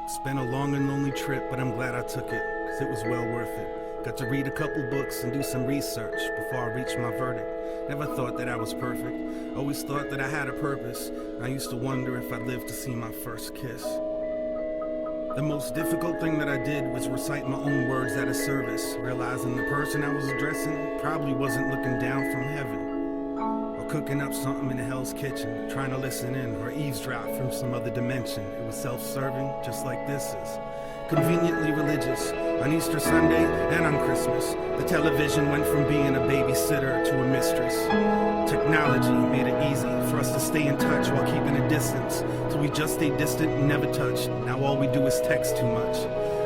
It's been a long and lonely trip, but I'm glad I took it, cause it was well worth it. Got to read a couple books and do some research before I reached my verdict. Never thought that I was perfect, always thought that I had a purpose. I used to wonder if I'd live to see my first kiss. The most difficult thing that I did was recite my own words at a service, realizing the person I was addressing probably wasn't looking down from heaven, or cooking up something in hell's kitchen, trying to listen in or eavesdrop from some other dimension. It was self-serving, just like this is. Conveniently religious, on Easter Sunday and on Christmas, the television went from being a babysitter to a mistress. Technology made it easy for us to stay in touch while keeping a distance, so we just stayed distant and never touched. Now all we do is text too much.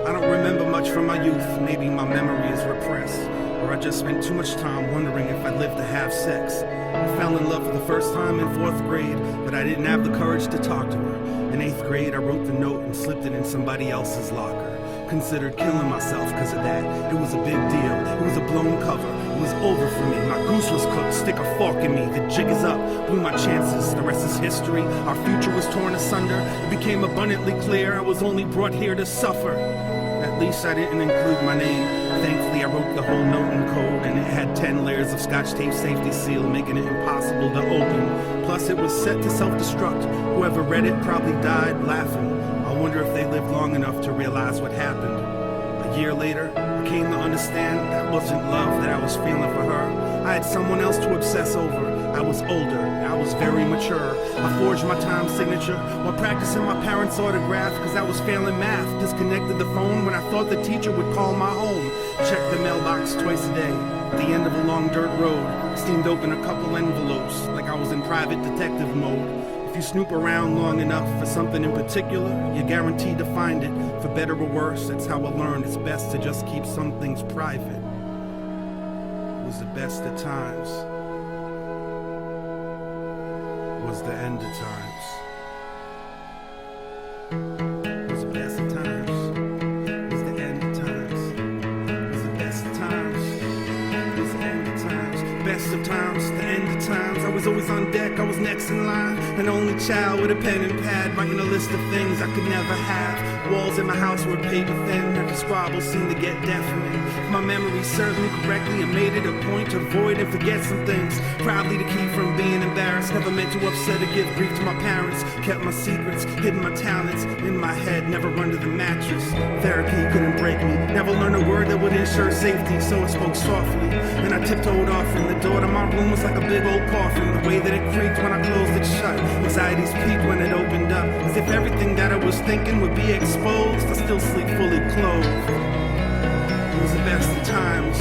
I don't remember much from my youth, maybe my memory is repressed, or I just spent too much time wondering if I'd live to have sex. I fell in love for the first time in 4th grade, but I didn't have the courage to talk to her. In 8th grade, I wrote the note and slipped it in somebody else's locker. Considered killing myself because of that. It was a big deal. It was a blown cover. It was over for me. My goose was cooked. Stick a fork in me. The jig is up. Blew my chances. The rest is history. Our future was torn asunder. It became abundantly clear I was only brought here to suffer. At least I didn't include my name. Thankfully, I wrote the whole note in code, and it had 10 layers of Scotch tape safety seal, making it impossible to open. Plus, it was set to self-destruct. Whoever read it probably died laughing. I wonder if they lived long enough to realize what happened. A year later, I came to understand that wasn't love that I was feeling for her. I had someone else to obsess over. I was older, I was very mature. I forged my time signature while practicing my parents' autograph because I was failing math. Disconnected the phone when I thought the teacher would call my home. Checked the mailbox twice a day. At the end of a long dirt road, steamed open a couple envelopes like I was in private detective mode. If you snoop around long enough for something in particular, you're guaranteed to find it. For better or worse, that's how I learned it's best to just keep some things private. It was the best of times. It was the end of times. It was the best of times. It was the end of times. It was the best of times. It was the end of times. Best of times, the end of times. I was always on deck, I was next in line. An only child with a pen and pad, writing a list of things I could never have. Walls in my house were paper thin, every squabble seemed to get deafening. If my memory served me correctly, I made it a point to avoid and forget some things. Proudly to keep from being embarrassed, never meant to upset or give grief to my parents. Kept my secrets, hidden my talents in my head, never under the mattress. Therapy couldn't break me, never learned a word that would ensure safety, so I spoke softly. Then I tiptoed off, and the door to my room was like a big old coffin. The way that it creaked when I closed it shut, anxieties peaked when it opened up, as if everything that I was thinking would be exposed. I still sleep fully clothed. It was the best of times.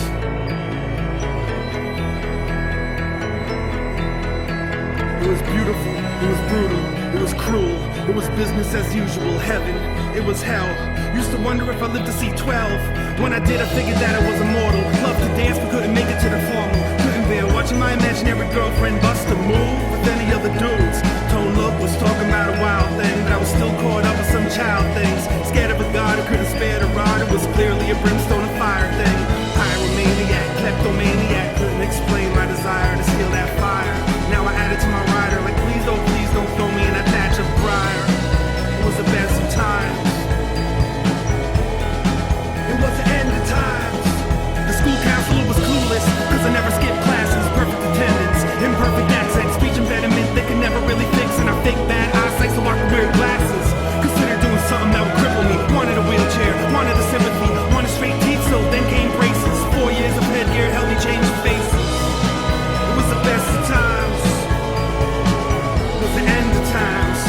It was beautiful, it was brutal, it was cruel, it was business as usual, heaven, it was hell. Used to wonder if I lived to see 12. When I did, I figured that I was immortal. Loved to dance but couldn't make it to the formal. Couldn't bear watching my imaginary girlfriend bust a move with any other dudes. Tone Look was talking about a wild thing, but I was still caught up with some child things. Scared of a god who couldn't spare the rod. It was clearly a brimstone and fire thing. Pyromaniac, kleptomaniac, couldn't explain my desire to steal that fire. Now I add it to my rider, like please don't throw me in that patch of briar. It was the best of times. It was the end of times. The school counselor was clueless, cause I never skipped classes. Perfect attendance, imperfect accent, speech impediment they could never really fix. And I fake bad eyesight so I could wear glasses. Consider doing something that would cripple me. Wanted a wheelchair, wanted a sympathy, wanted straight teeth, so then came braces. 4 years of headgear helped me change faces. It was the best of times. It was the end of times.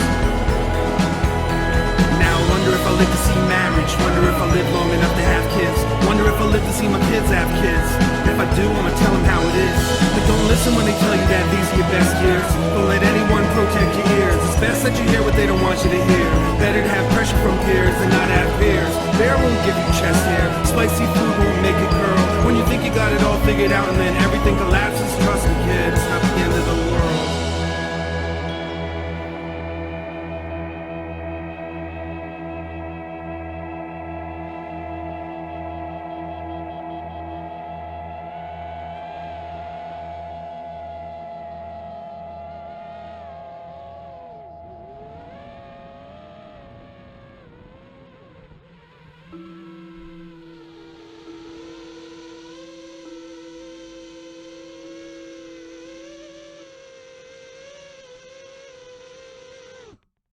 Now I wonder if I live to see marriage. Wonder if I live long enough to have kids. Wonder if I live to see my kids have kids. If I do, I'ma tell them how it is. But don't listen when they tell you that these are your best years. Don't let anyone protect your ears. It's best that you hear what they don't want you to hear. Better to have pressure from peers than not have peers. Bear won't give you chest hair. Spicy food won't make it curl. When you think you got it all figured out and then everything